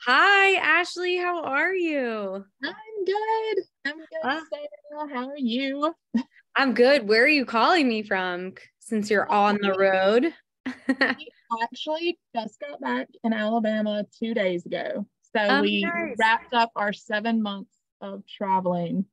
Hi, Ashley. How are you? I'm good. I'm good, Uh, Sarah. How are you? I'm good. Where are you calling me from since you're on the We road? we actually just got back in Alabama 2 days ago. So we Nice. wrapped up our 7 months of traveling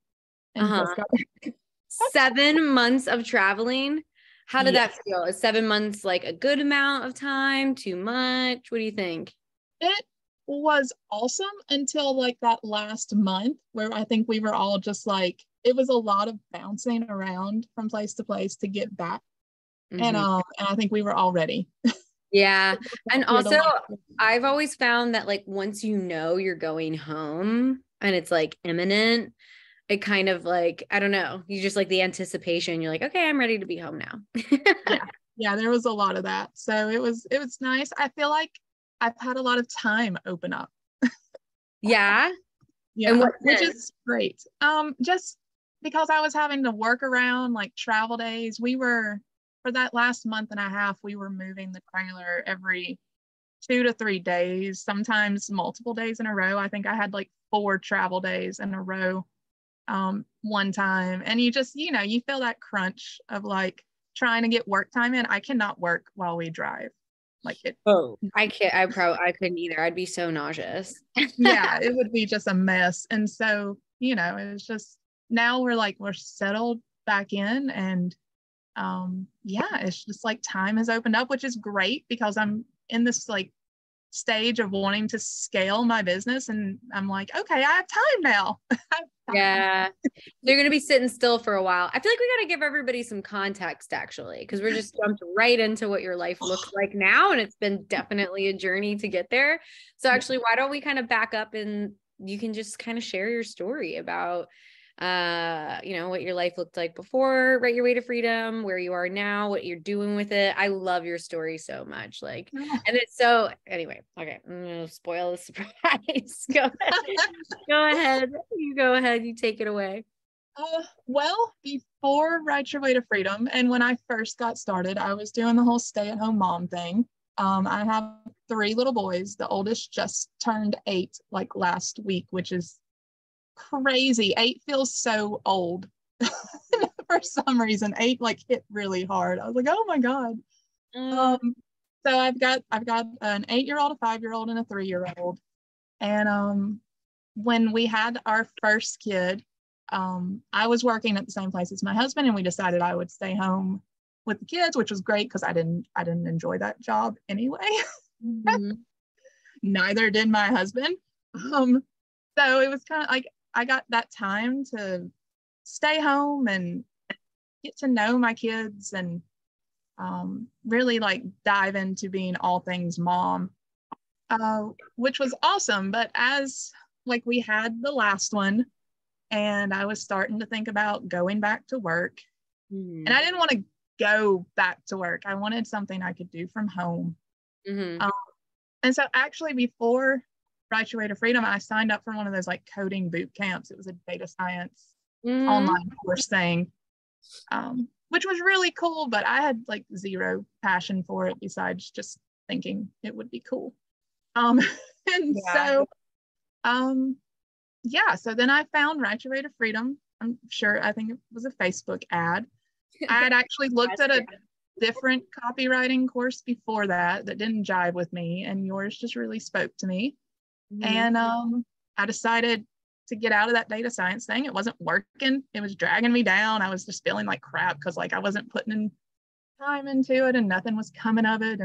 and Uh-huh. just got back. 7 months of traveling. How did that Yes, feel? Is 7 months like a good amount of time? Too much? What do you think? it was awesome until like that last month where I think we were all just like, it was a lot of bouncing around from place to place to get back. Hmm. And I think we were all ready. Yeah. And Here to also, like, I've always found that like once you know you're going home and it's like imminent, it kind of like, I don't know, you just like the anticipation. You're like, okay, I'm ready to be home now. yeah, yeah, there was a lot of that. So it was nice. I feel like I've had a lot of time open up. Yeah. And Yeah, what which sense? is great. Just because I was having to work around like travel days, we were for that last month and a half, we were moving the trailer every 2 to 3 days, sometimes multiple days in a row. I think I had like 4 travel days in a row one time. And you just, you feel that crunch of like trying to get work time in. I cannot work while we drive. Like it, Oh, I can't. I couldn't either. I'd be so nauseous. yeah, it would be just a mess. And so, it was just now we're settled back in and yeah, it's just like time has opened up, which is great because I'm in this like stage of wanting to scale my business and I'm like, okay, I have time now. I have time. Yeah. They're going to be sitting still for a while. I feel like we got to give everybody some context actually, because we're just jumped right into what your life looks like now. And it's been definitely a journey to get there. So Yeah. actually, why don't we kind of back up and you can just kind of share your story about, what your life looked like before Write Your Way to Freedom, where you are now, what you're doing with it. I love your story so much. Like, and it's so, anyway, okay, I'm going to spoil the surprise. Go ahead. Go ahead. You go ahead. You take it away. Well, before Write Your Way to Freedom, and when I first got started, I was doing the whole stay-at-home mom thing. I have 3 little boys. The oldest just turned 8 like last week, which is crazy. 8 feels so old for some reason. 8 like hit really hard. I was like, oh my God. Uh, Um, so I've got an 8-year-old, a 5-year-old, and a 3-year-old. And when we had our first kid, I was working at the same place as my husband, and we decided I would stay home with the kids, which was great because I didn't enjoy that job anyway. mhm. Neither did my husband. So it was kind of like I got that time to stay home and get to know my kids and really like dive into being all things mom, which was awesome. But as like we had the last one, and I was starting to think about going back to work, and Mhm. I didn't want to go back to work. I wanted something I could do from home. Mhm. Um, and so actually before Write Your Way to Freedom, I signed up for one of those like coding boot camps. It was a data science Mhm. online course thing, which was really cool, but I had like zero passion for it besides just thinking it would be cool. Um, and Yeah. so, um, yeah, so then I found Write Your Way to Freedom. I'm sure, I think it was a Facebook ad. I had actually looked That's at a it. different copywriting course before that didn't jive with me, and yours just really spoke to me. Mhm. And I decided to get out of that data science thing. It wasn't working. It was dragging me down. I was just feeling like crap because like I wasn't putting in time into it and nothing was coming of it.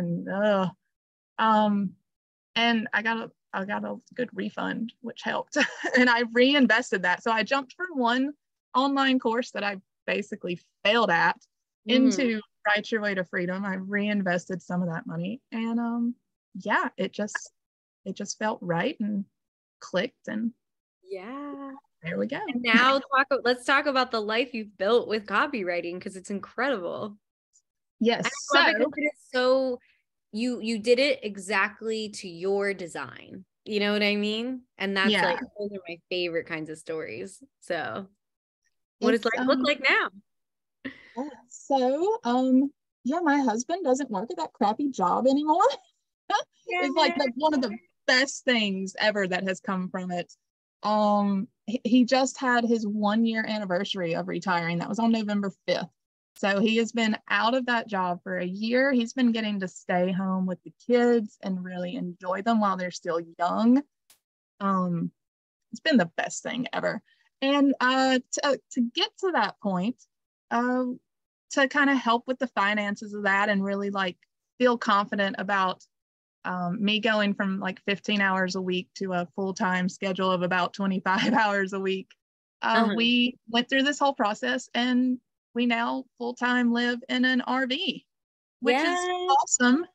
Um, and I got a good refund, which helped. And I reinvested that. So I jumped from one online course that I basically failed at Mhm. into Write Your Way to Freedom. I reinvested some of that money, and yeah, it just felt right and clicked, and Yeah. there we go. And now let's talk about the life you've built with copywriting because it's incredible. Yes. And I love it because So it is so you did it exactly to your design. You know what I mean? And that's yeah, like those are my favorite kinds of stories. So what does it's life look like now? yeah. So yeah, my husband doesn't work at that crappy job anymore. It's like Yeah. that's one of the best things ever that has come from it. He just had his 1 year anniversary of retiring. That was on November 5th. So he has been out of that job for a year. He's been getting to stay home with the kids and really enjoy them while they're still young. It's been the best thing ever. And to get to that point, to kind of help with the finances of that and really like feel confident about me going from like 15 hours a week to a full-time schedule of about 25 hours a week. We went through this whole process and we now full-time live in an RV, which is awesome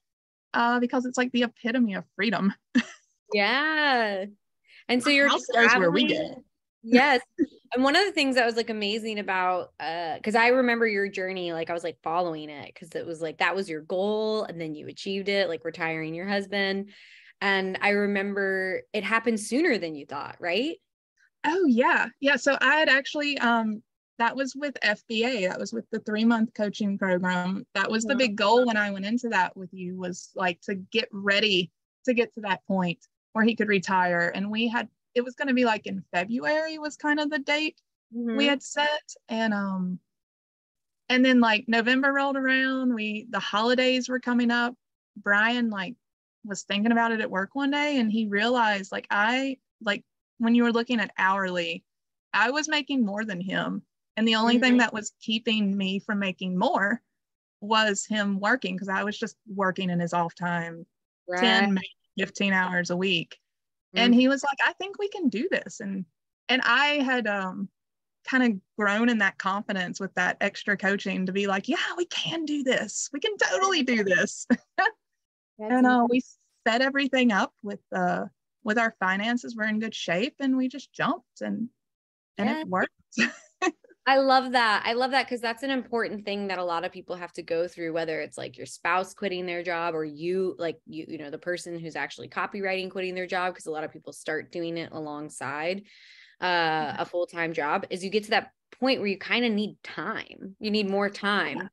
because it's like the epitome of freedom. Yeah. And so you're house goes where we go. Yes. And one of the things that was like amazing about, cause I remember your journey, like I was like following it cause it was like, that was your goal. And then you achieved it, like retiring your husband. And I remember it happened sooner than you thought, right? Oh yeah. Yeah. So I had actually, that was with FBA. That was with the 3-month coaching program. That was the big goal when I went into that with you, was like to get ready to get to that point where he could retire. And it was going to be like in February was kind of the date we had set. And then like November rolled around, the holidays were coming up. Brian like was thinking about it at work one day and he realized when you were looking at hourly, I was making more than him. And the only thing that was keeping me from making more was him working, because I was just working in his off time, 10, maybe 15 hours a week. And he was like, I think we can do this. And I had kind of grown in that confidence with that extra coaching to be like, yeah, we can do this. We can totally do this. And we set everything up with our finances. We're in good shape and we just jumped and it worked. I love that. I love that because that's an important thing that a lot of people have to go through, whether it's like your spouse quitting their job or you know, the person who's actually copywriting quitting their job, because a lot of people start doing it alongside a full-time job, is you get to that point where you kind of need time. You need more time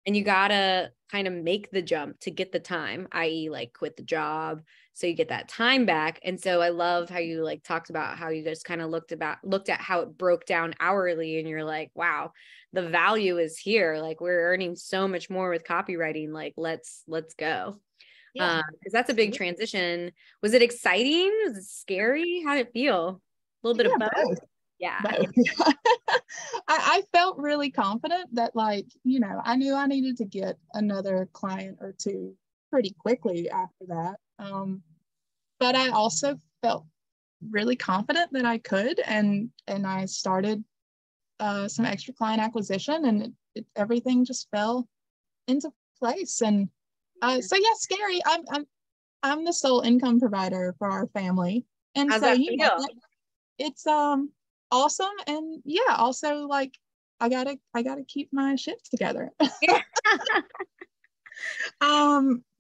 and you gotta kind of make the jump to get the time, i.e. like quit the job so you get that time back. And so I love how you like talked about how you just kind of looked at how it broke down hourly and you're like, wow, the value is here. Like we're earning so much more with copywriting. Like let's go. Because that's a big transition. Was it exciting? Was it scary? How did it feel? A little bit of both. Yeah. I felt really confident that, like, you know, I knew I needed to get another client or two pretty quickly after that. But I also felt really confident that I could, and I started some extra client acquisition, and everything just fell into place. And so yeah, scary. I'm the sole income provider for our family, and how's so that you know, feel? it's awesome. And yeah, also like I gotta keep my shit together.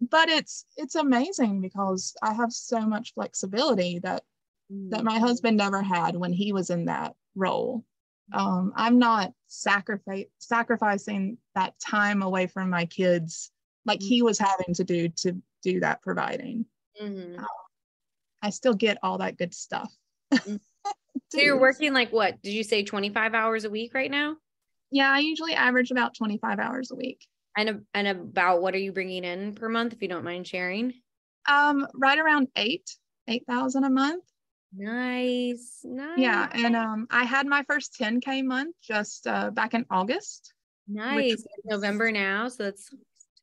But it's amazing because I have so much flexibility that my husband never had when he was in that role. I'm not sacrificing that time away from my kids like he was having to do that providing. I still get all that good stuff. So you're working like what? Did you say 25 hours a week right now? Yeah, I usually average about 25 hours a week. And about what are you bringing in per month, if you don't mind sharing? Right around 8,000 a month. Nice. Yeah, and I had my first 10K month just back in August. Nice. November now, so that's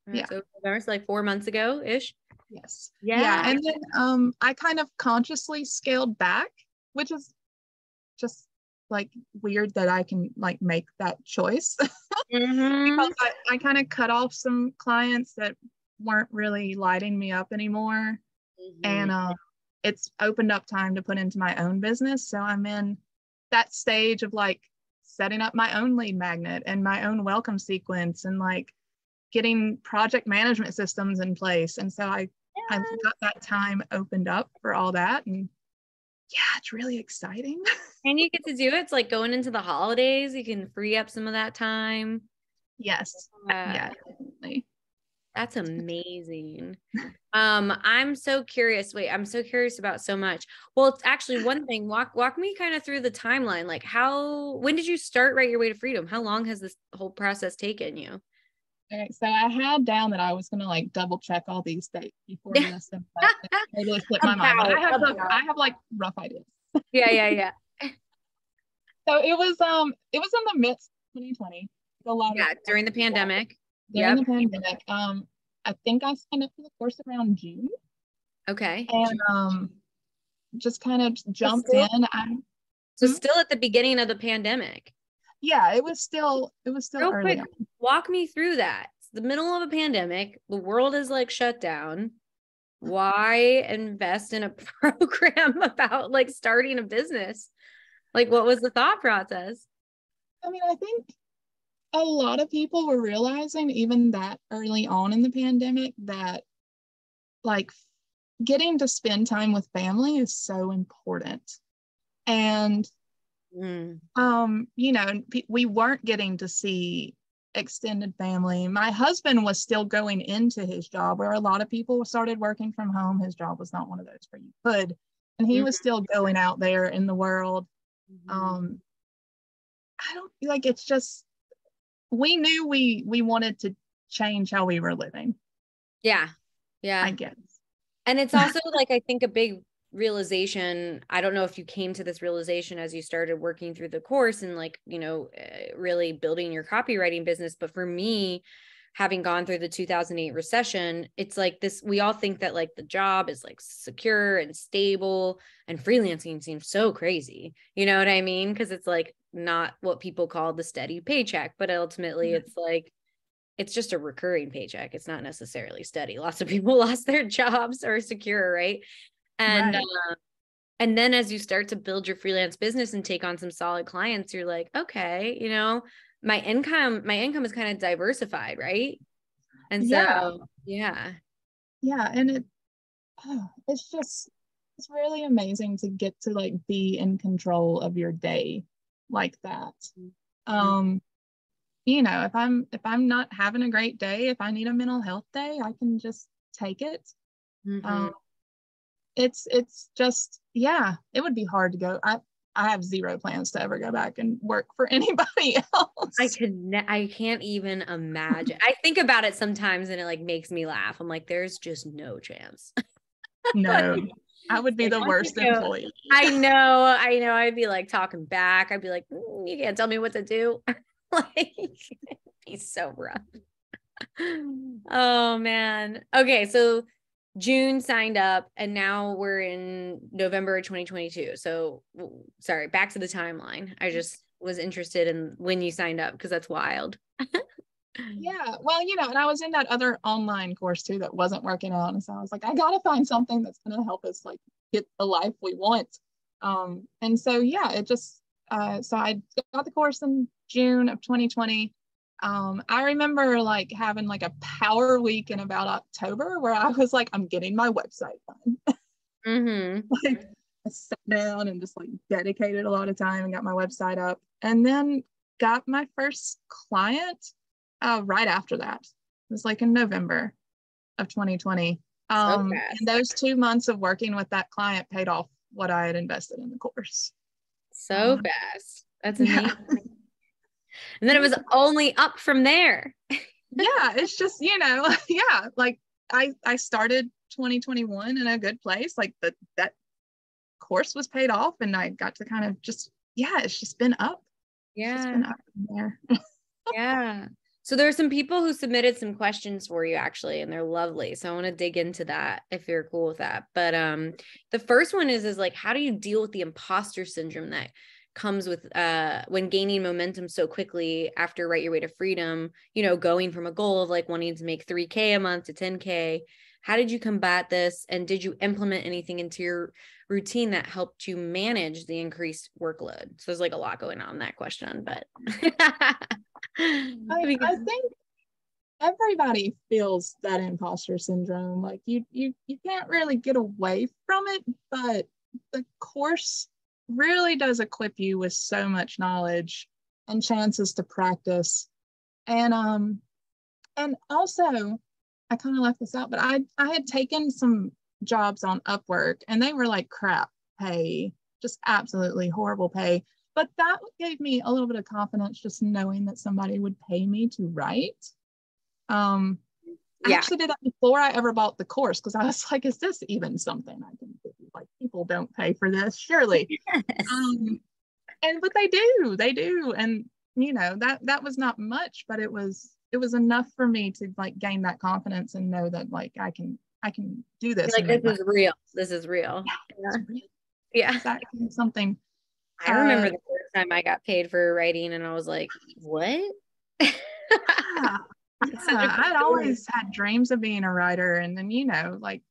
November, so like 4 months ago ish. Yes. Yeah. And then I kind of consciously scaled back, which is just like weird that I can like make that choice. Because I kind of cut off some clients that weren't really lighting me up anymore. And it's opened up time to put into my own business. So I'm in that stage of like setting up my own lead magnet and my own welcome sequence and like getting project management systems in place. And so I got that time opened up for all that. And yeah, it's really exciting. And you get to do it. It's like going into the holidays. You can free up some of that time. Yes. Yeah, definitely. That's amazing. I'm so curious. Wait, I'm so curious about so much. Well, it's actually one thing. Walk me kind of through the timeline. Like when did you start Write Your Way to Freedom? How long has this whole process taken you? Okay, so I had down that I was gonna like double check all these dates before this, and but it totally slipped my mind. But I have like rough ideas. Yeah. So it was in the midst of 2020. A lot of during the pandemic. during the pandemic. I think I signed up for the course around June. Okay. And just kind of jumped in. So still at the beginning of the pandemic. Yeah, it was still Real early quick, on. walk me through that. It's the middle of a pandemic. The world is like shut down. Why invest in a program about like starting a business? Like, what was the thought process? I mean, I think a lot of people were realizing even that early on in the pandemic that like getting to spend time with family is so important. And you know, we weren't getting to see extended family. My husband was still going into his job where a lot of people started working from home. His job was not one of those where you could, and he was still going out there in the world. I don't like, it's just, we knew we wanted to change how we were living. Yeah. I guess. And it's also like, I think a big realization, I don't know if you came to this realization as you started working through the course and like, you know, really building your copywriting business. But for me, having gone through the 2008 recession, it's like this, we all think that like the job is like secure and stable, and freelancing seems so crazy. You know what I mean? Because it's like not what people call the steady paycheck, but ultimately it's like, it's just a recurring paycheck. It's not necessarily steady. Lots of people lost their jobs or secure, right? And and then as you start to build your freelance business and take on some solid clients, you're like, okay, you know, my income is kind of diversified, right? And so yeah. And it's really amazing to get to like be in control of your day like that. You know, if I'm not having a great day, if I need a mental health day, I can just take it. It's just, it would be hard to go. I have zero plans to ever go back and work for anybody else. I can't even imagine. I think about it sometimes and it like makes me laugh. I'm like, there's just no chance. No, I would be the worst employee. I know. I'd be like talking back. I'd be like, you can't tell me what to do. Like, it'd be so rough. Oh man. Okay, so June signed up and now we're in November of 2022. So sorry, back to the timeline. I just was interested in when you signed up because that's wild. Yeah, well, you know, and I was in that other online course too that wasn't working out, and so I was like, I gotta find something that's gonna help us like get the life we want. And so it just so I got the course in June of 2020. I remember like having like a power week in about October where I was like, I'm getting my website done. Like I sat down and just like dedicated a lot of time and got my website up, and then got my first client right after that. It was like in November of 2020. And those 2 months of working with that client paid off what I had invested in the course. So fast. That's amazing. And then it was only up from there. It's just, you know, like I started 2021 in a good place. Like that course was paid off and I got to kind of just, it's just been up. Yeah. It's been up from there. Yeah. So there are some people who submitted some questions for you actually, and they're lovely. So I want to dig into that if you're cool with that. But the first one is like, how do you deal with the imposter syndrome that comes with when gaining momentum so quickly after Write Your Way to Freedom, you know, going from a goal of like wanting to make 3K a month to 10K? How did you combat this? And did you implement anything into your routine that helped you manage the increased workload? So there's like a lot going on in that question, but I think everybody feels that imposter syndrome. Like you can't really get away from it, but the course really does equip you with so much knowledge and chances to practice. And also I kind of left this out, but I had taken some jobs on Upwork and they were like crap pay, just absolutely horrible pay. But that gave me a little bit of confidence just knowing that somebody would pay me to write. I actually did that before I ever bought the course because I was like, is this even something I can do? Like, people don't pay for this, surely. Yes. But they do. And you know, that was not much, but it was enough for me to like gain that confidence and know that like I can do this. You're like, this is real. This is real. Yeah. Yeah. Exactly. Something. I remember the first time I got paid for writing and I was like, what? Yeah. I'd always had dreams of being a writer, and then you know, like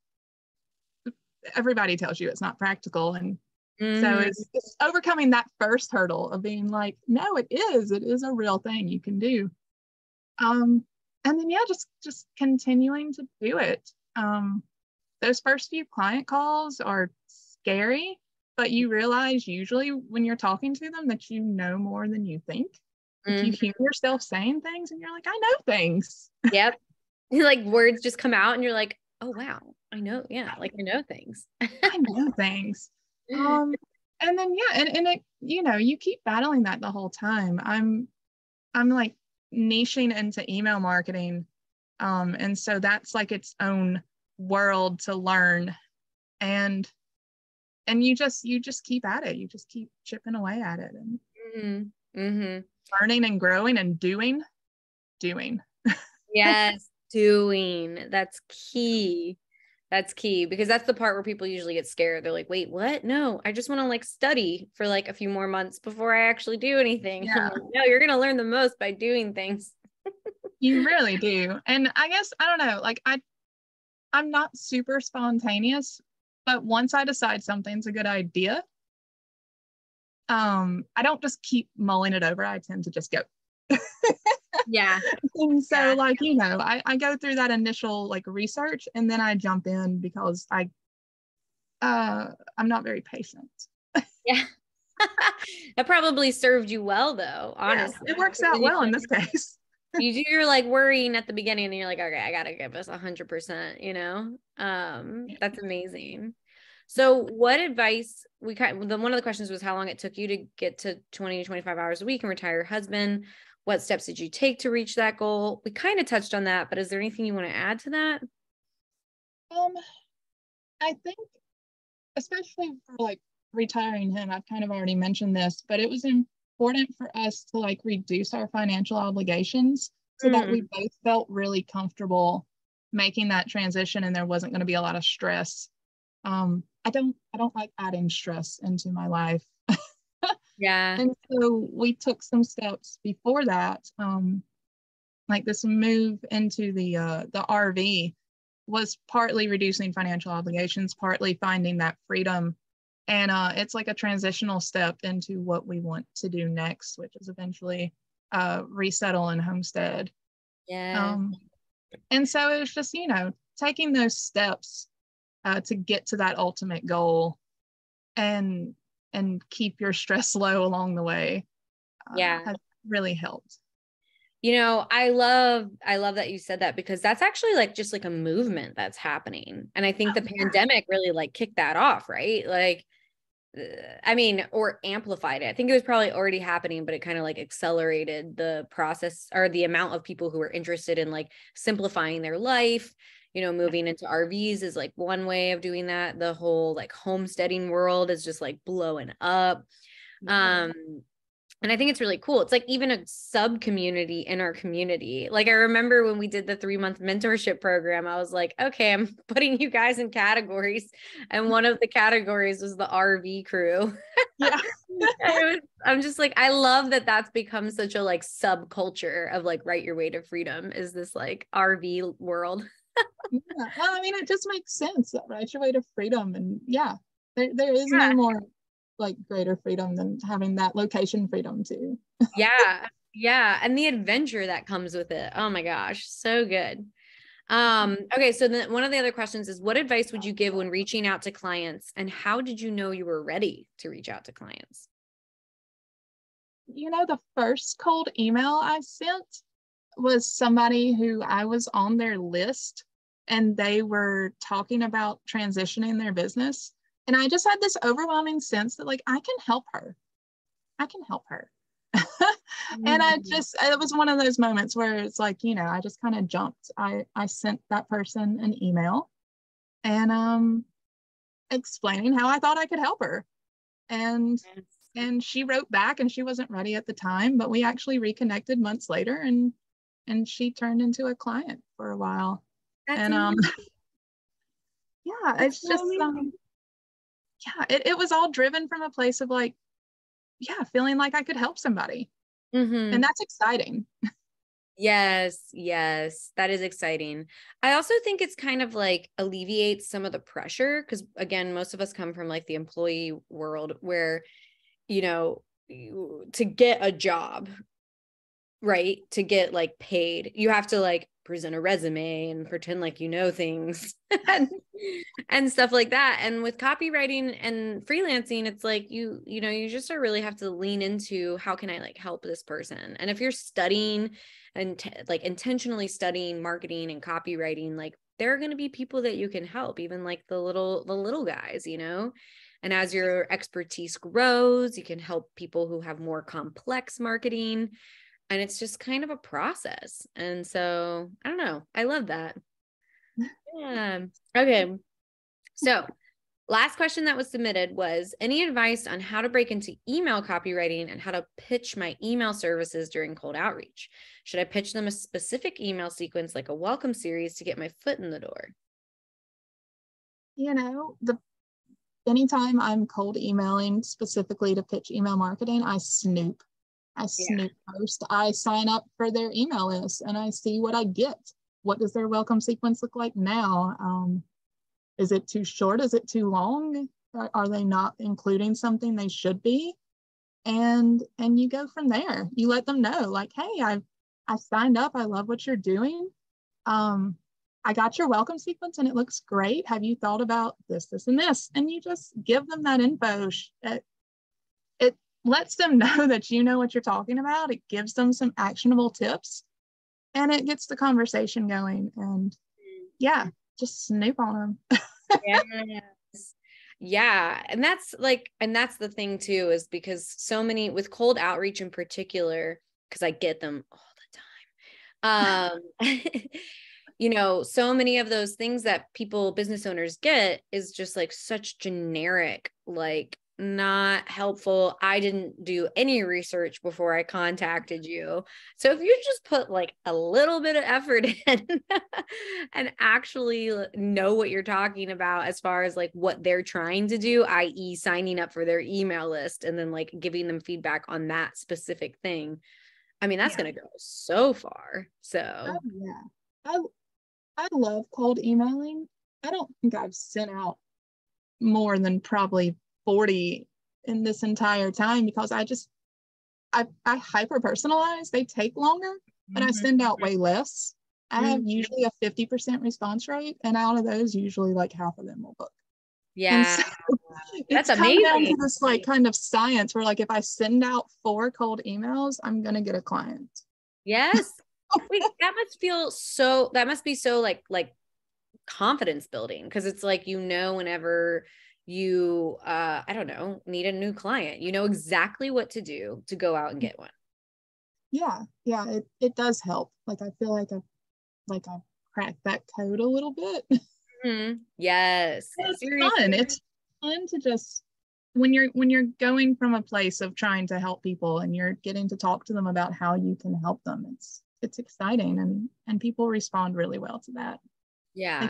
everybody tells you it's not practical, and so it's overcoming that first hurdle of being like, no, it is a real thing you can do. And then just continuing to do it. Those first few client calls are scary, but you realize usually when you're talking to them that you know more than you think. Like you hear yourself saying things and you're like, I know things. Yep. Like words just come out and you're like, oh wow, I know. Yeah. Like I know things. I know things. And then and it, you know, you keep battling that the whole time. I'm like niching into email marketing. And so that's like its own world to learn. And you just keep at it. You just keep chipping away at it and learning and growing and doing. Yes, doing. That's key. That's key because that's the part where people usually get scared. They're like, wait, what? No, I just want to like study for like a few more months before I actually do anything. Yeah. Like, no, you're going to learn the most by doing things. You really do. And I guess, I don't know, like I'm not super spontaneous, but once I decide something's a good idea, I don't just keep mulling it over. I tend to just go. Yeah. And so like, you know, I go through that initial like research and then I jump in because I'm not very patient. Yeah. That probably served you well though, honestly. Yeah, it works out well in this case. You do your like worrying at the beginning and you're like, okay, I gotta give us 100%, you know? That's amazing. So what advice one of the questions was how long it took you to get to 20 to 25 hours a week and retire your husband. What steps did you take to reach that goal? We kind of touched on that, but is there anything you want to add to that? I think especially for like retiring him, I've kind of already mentioned this, but it was important for us to like reduce our financial obligations so that we both felt really comfortable making that transition and there wasn't going to be a lot of stress. I don't like adding stress into my life. Yeah. And so we took some steps before that. Like this move into the RV was partly reducing financial obligations, partly finding that freedom. And it's like a transitional step into what we want to do next, which is eventually resettle and homestead. Yeah. And so it was just, you know, taking those steps to get to that ultimate goal and keep your stress low along the way. Has really helped. You know, I love that you said that because that's actually like just like a movement that's happening. And I think the pandemic really like kicked that off, right? Like, I mean, or amplified it. I think it was probably already happening, but it kind of like accelerated the process or the amount of people who were interested in like simplifying their life. You know, moving into RVs is like one way of doing that. The whole like homesteading world is just like blowing up. And I think it's really cool. It's like even a sub community in our community. Like I remember when we did the 3-month mentorship program, I was like, okay, I'm putting you guys in categories. And one of the categories was the RV crew. Yeah. I'm just like, I love that that's become such a like subculture of like write your way to freedom is this like RV world. Yeah. Well, I mean, it just makes sense. Write your way to freedom. And there is no more like greater freedom than having that location freedom too. Yeah. And the adventure that comes with it. Oh my gosh. So good. Okay. So then one of the other questions is what advice would you give when reaching out to clients and how did you know you were ready to reach out to clients? You know, the first cold email I sent was somebody who I was on their list and they were talking about transitioning their business. And I just had this overwhelming sense that like, I can help her. I can help her. And it was one of those moments where it's like, I just kind of jumped. I sent that person an email and explaining how I thought I could help her. And she wrote back, and she wasn't ready at the time, but we actually reconnected months later, and she turned into a client for a while. That's and yeah, it's so just it was all driven from a place of like, feeling like I could help somebody. And that's exciting. Yes, that is exciting. I also think it's kind of like alleviates some of the pressure, because again, most of us come from like the employee world where, to get a job, right, to get like paid, you have to like present a resume and pretend like things and stuff like that. And with copywriting and freelancing, it's like you just really have to lean into, how can I like help this person? And if you're studying and like intentionally studying marketing and copywriting, like there are going to be people that you can help, even like the little guys, and as your expertise grows, you can help people who have more complex marketing. And it's just kind of a process. And so I don't know. I love that. Yeah. Okay. So last question that was submitted was, any advice on how to break into email copywriting and how to pitch my email services during cold outreach? Should I pitch them a specific email sequence like a welcome series to get my foot in the door? Anytime I'm cold emailing specifically to pitch email marketing, I snoop. First. I sign up for their email list and I see what I get. What does their welcome sequence look like now? Is it too short? Is it too long? Are they not including something they should be? And you go from there. You let them know, like, hey, I signed up. I love what you're doing. I got your welcome sequence and it looks great. Have you thought about this, this, and this? And you just give them that info. It lets them know that you know what you're talking about. It gives them some actionable tips, and it gets the conversation going. And just snoop on them. Yes. Yeah. And that's the thing too, is because so many with cold outreach in particular, because I get them all the time. So many of those things that business owners get is just like such generic, like not helpful. I didn't do any research before I contacted you. So if you just put like a little bit of effort in and actually know what you're talking about as far as like what they're trying to do, i.e. signing up for their email list and then like giving them feedback on that specific thing, I mean, that's going to go so far. So I love cold emailing. I don't think I've sent out more than probably 40 in this entire time, because I hyper personalize. They take longer, but I send out way less. I have usually a 50% response rate, and out of those, usually like half of them will book. Yeah. So that's it's amazing. come down to this like kind of science where like if I send out 4 cold emails, I'm gonna get a client. Yes. Wait, that must be so like confidence building, because it's like, whenever you I don't know, need a new client, exactly what to do to go out and get one. It does help. Like I feel like I've cracked that code a little bit. Yes. It's Seriously. fun. It's fun to just when you're going from a place of trying to help people and you're getting to talk to them about how you can help them. It's exciting, and people respond really well to that. Yeah.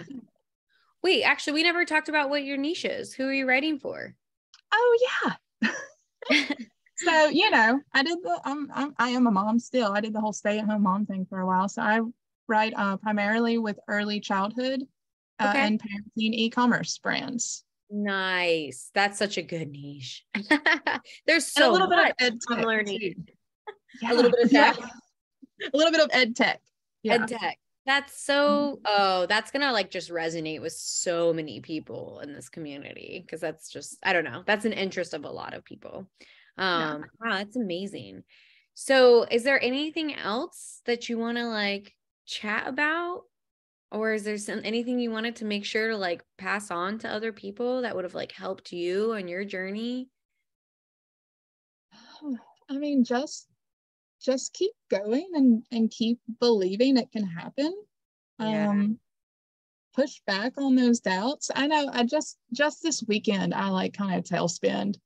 Wait, actually, we never talked about what your niche is. Who are you writing for? Oh yeah. So I am a mom still. I did the whole stay-at-home mom thing for a while. So I write primarily with early childhood and parenting e-commerce brands. Nice. That's such a good niche. There's so a little much bit of ed tech I'm learning. Yeah, a little bit of tech. A little bit of ed tech. Ed tech. That's so, that's going to like just resonate with so many people in this community, because that's just, I don't know, that's an interest of a lot of people. Wow, that's amazing. So is there anything else that you want to like chat about? Or is there anything you wanted to make sure to like pass on to other people that would have like helped you on your journey? I mean, just keep going and keep believing it can happen. Yeah. Push back on those doubts. I know I just this weekend I like kind of tailspinned.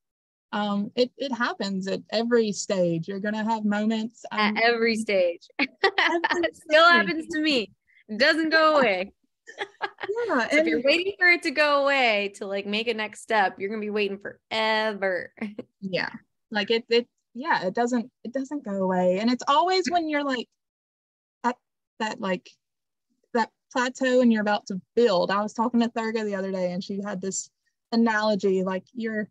It happens at every stage. You're gonna have moments. At every stage. Every It still stage. happens to me. It doesn't go away. Yeah, So if you're and waiting for it to go away to like make a next step, you're gonna be waiting forever. yeah, like it doesn't go away. And it's always when you're like at that like that plateau and you're about to build. I was talking to Thurga the other day and she had this analogy like you're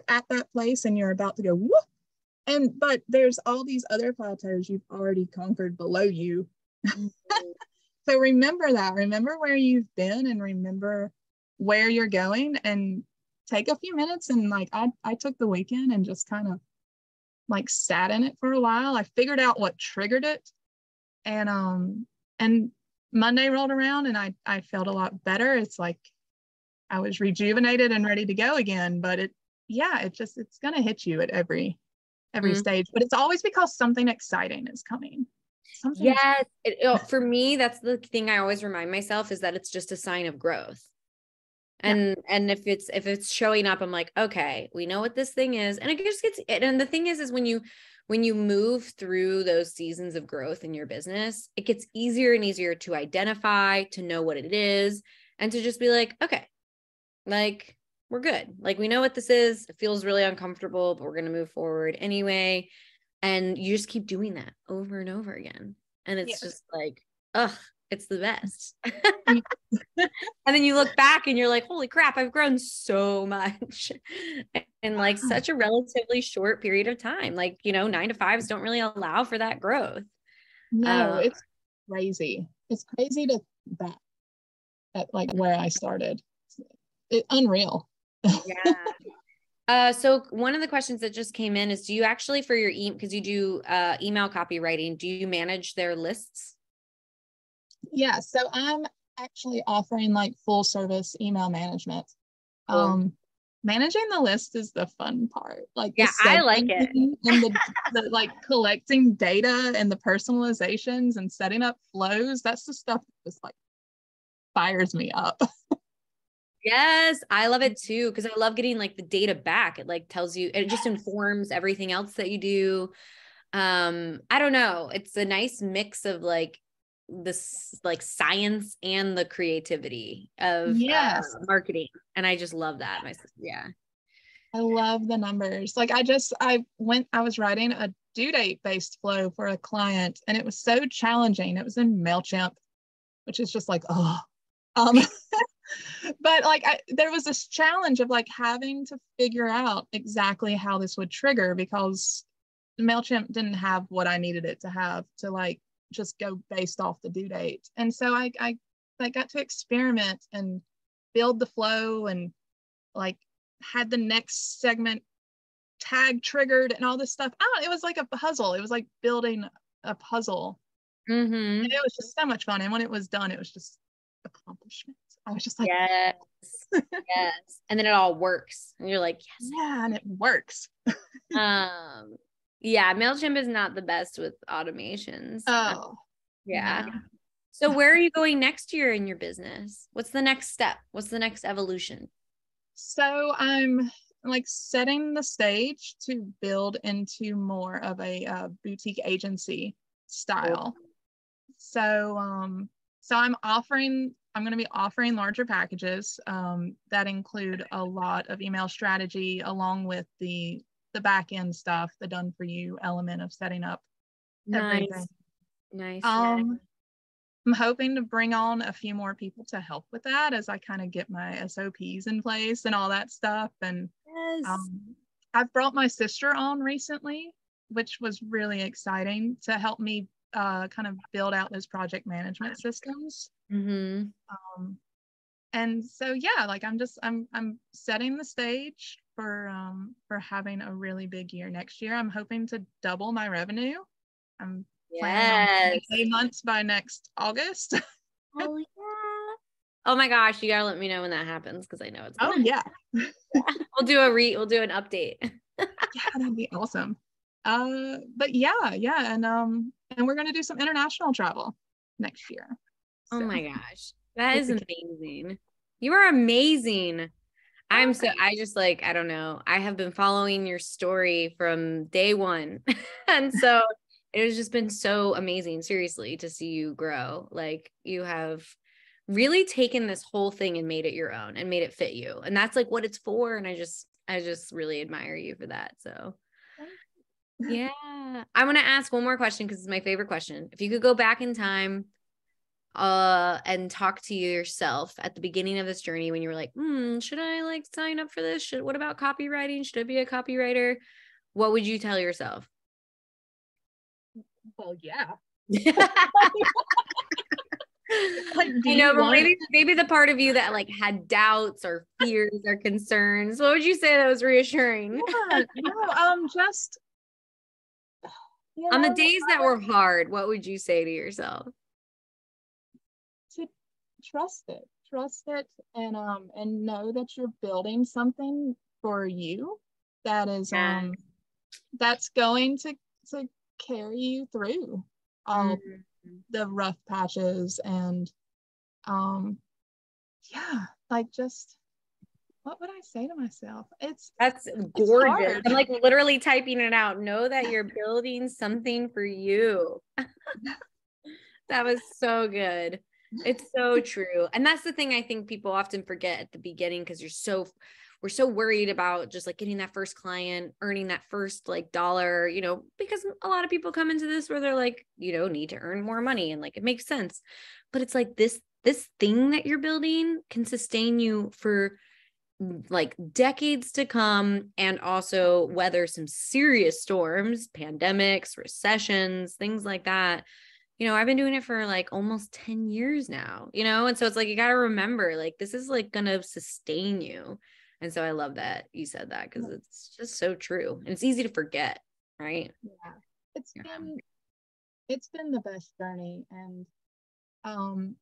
at that place and you're about to go whoop, but there's all these other plateaus you've already conquered below you. So remember that. Remember where you've been and remember where you're going, and take a few minutes. And like I took the weekend and just kind of like sat in it for a while. I figured out what triggered it, and Monday rolled around and I felt a lot better. It's like I was rejuvenated and ready to go again. But it's gonna hit you at every Mm. stage. But it's always because something exciting is coming. Yes. For me, that's the thing I always remind myself is that it's just a sign of growth. Yeah. And if it's showing up, I'm like, okay, we know what this thing is. And it just gets, and the thing is when you move through those seasons of growth in your business, it gets easier and easier to identify, to know what it is, and to just be like, okay, like we're good. Like we know what this is. It feels really uncomfortable, but we're going to move forward anyway. And you just keep doing that over and over again. And it's Yes. just like, ugh, it's the best. And then you look back and you're like, holy crap, I've grown so much in like such a relatively short period of time. Like, 9-to-5s don't really allow for that growth. No, it's crazy. It's crazy to that at like where I started. Unreal. Yeah. So one of the questions that just came in is, do you actually for your because you do email copywriting, do you manage their lists? Yeah, so I'm actually offering like full service email management. Cool. Managing the list is the fun part. Like the Yeah, I like it. and the like collecting data and the personalizations and setting up flows. That's the stuff that just like fires me up. Yes, I love it too, because I love getting like the data back. It like tells you, it just informs everything else that you do. I don't know. It's a nice mix of like this like science and the creativity of Yes. marketing. And I just love that. Yeah. I love the numbers. Like I was writing a due date based flow for a client and it was so challenging. It was in MailChimp, which is just like, oh, but like there was this challenge of like having to figure out exactly how this would trigger because MailChimp didn't have what I needed it to have to like just go based off the due date. And so I got to experiment and build the flow and like had the next segment tag triggered and all this stuff. It was like a puzzle. It was like building a puzzle. Mm-hmm. And it was just so much fun. And when it was done, it was just accomplishment. I was just like, yes. Yes. And then it all works. And you're like, yes. Yeah, and it works. Yeah, MailChimp is not the best with automations. Oh. Yeah. No. So where are you going next year in your business? What's the next step? What's the next evolution? So I'm like setting the stage to build into more of a boutique agency style. Cool. So I'm going to be offering larger packages that include a lot of email strategy along with the back end stuff, the done for you element of setting up everything. Nice. I'm hoping to bring on a few more people to help with that as I kind of get my SOPs in place and all that stuff. And Yes. I've brought my sister on recently, which was really exciting to help me kind of build out those project management systems. Mm-hmm. And so, yeah, like I'm setting the stage for having a really big year next year. I'm hoping to double my revenue. I'm planning on 8 months by next August. Oh yeah. Oh my gosh, you gotta let me know when that happens because I know it's Oh gonna yeah. we'll do an update. Yeah, that'd be awesome. But yeah, and we're gonna do some international travel next year. Oh So my gosh. That with is the kids. amazing. You are amazing. I just like, I don't know. I have been following your story from day one. And so it has just been so amazing, seriously, to see you grow. Like you have really taken this whole thing and made it your own and made it fit you. And that's like what it's for. And I just really admire you for that. So yeah. I want to ask one more question because it's my favorite question. If you could go back in time and talk to yourself at the beginning of this journey when you were like, should I like sign up for this? What about copywriting? Should I be a copywriter? What would you tell yourself? Well, yeah. Like, I know, but maybe the part of you that like had doubts or fears or concerns, what would you say that was reassuring? Yeah, no, just on the days that were hard, what would you say to yourself? To trust it, and know that you're building something for you that is that's going to carry you through all the rough patches and yeah, like just what would I say to myself? That's gorgeous. I'm like literally typing it out. Know that you're building something for you. That was so good. It's so true. And that's the thing I think people often forget at the beginning because we're so worried about just like getting that first client, earning that first like dollar, because a lot of people come into this where they're like, need to earn more money and like it makes sense. But it's like this thing that you're building can sustain you for like decades to come and also weather some serious storms, pandemics, recessions, things like that. I've been doing it for like almost 10 years now, and so it's like, you got to remember, like, this is like going to sustain you. And so I love that you said that because it's just so true. And it's easy to forget, right? Yeah. It's been the best journey. And I don't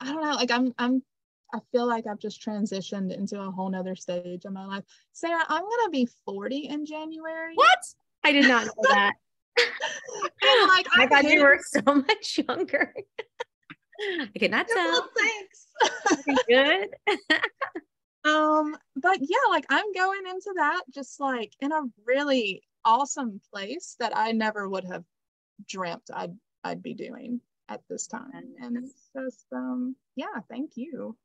know, like I feel like I've just transitioned into a whole nother stage of my life. Sarah, I'm gonna be 40 in January. What? I did not know that. And like I thought you were so much younger. I cannot tell. Well, thanks. Good. But yeah, like I'm going into that just like in a really awesome place that I never would have dreamt I'd be doing at this time. And it's just yeah, thank you.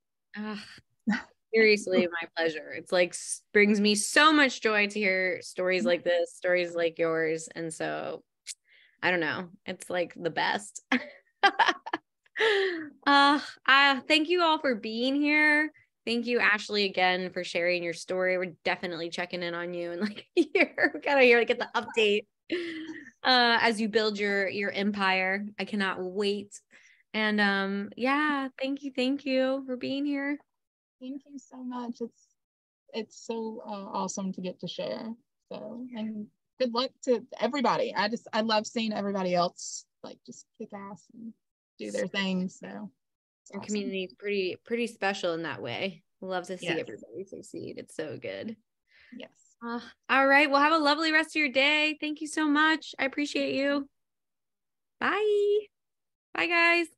Seriously, my pleasure. It's like brings me so much joy to hear stories like this, stories like yours. And so I don't know, it's like the best. Thank you all for being here. Thank you, Ashley, again for sharing your story. We're definitely checking in on you and like get the update as you build your empire. I cannot wait. And yeah, thank you for being here. Thank you so much. It's so awesome to get to share. So, and good luck to everybody. I love seeing everybody else like just kick ass and do their thing. So our community is pretty special in that way. Love to see everybody succeed. It's so good. Yes. All right. Well, have a lovely rest of your day. Thank you so much. I appreciate you. Bye. Bye, guys.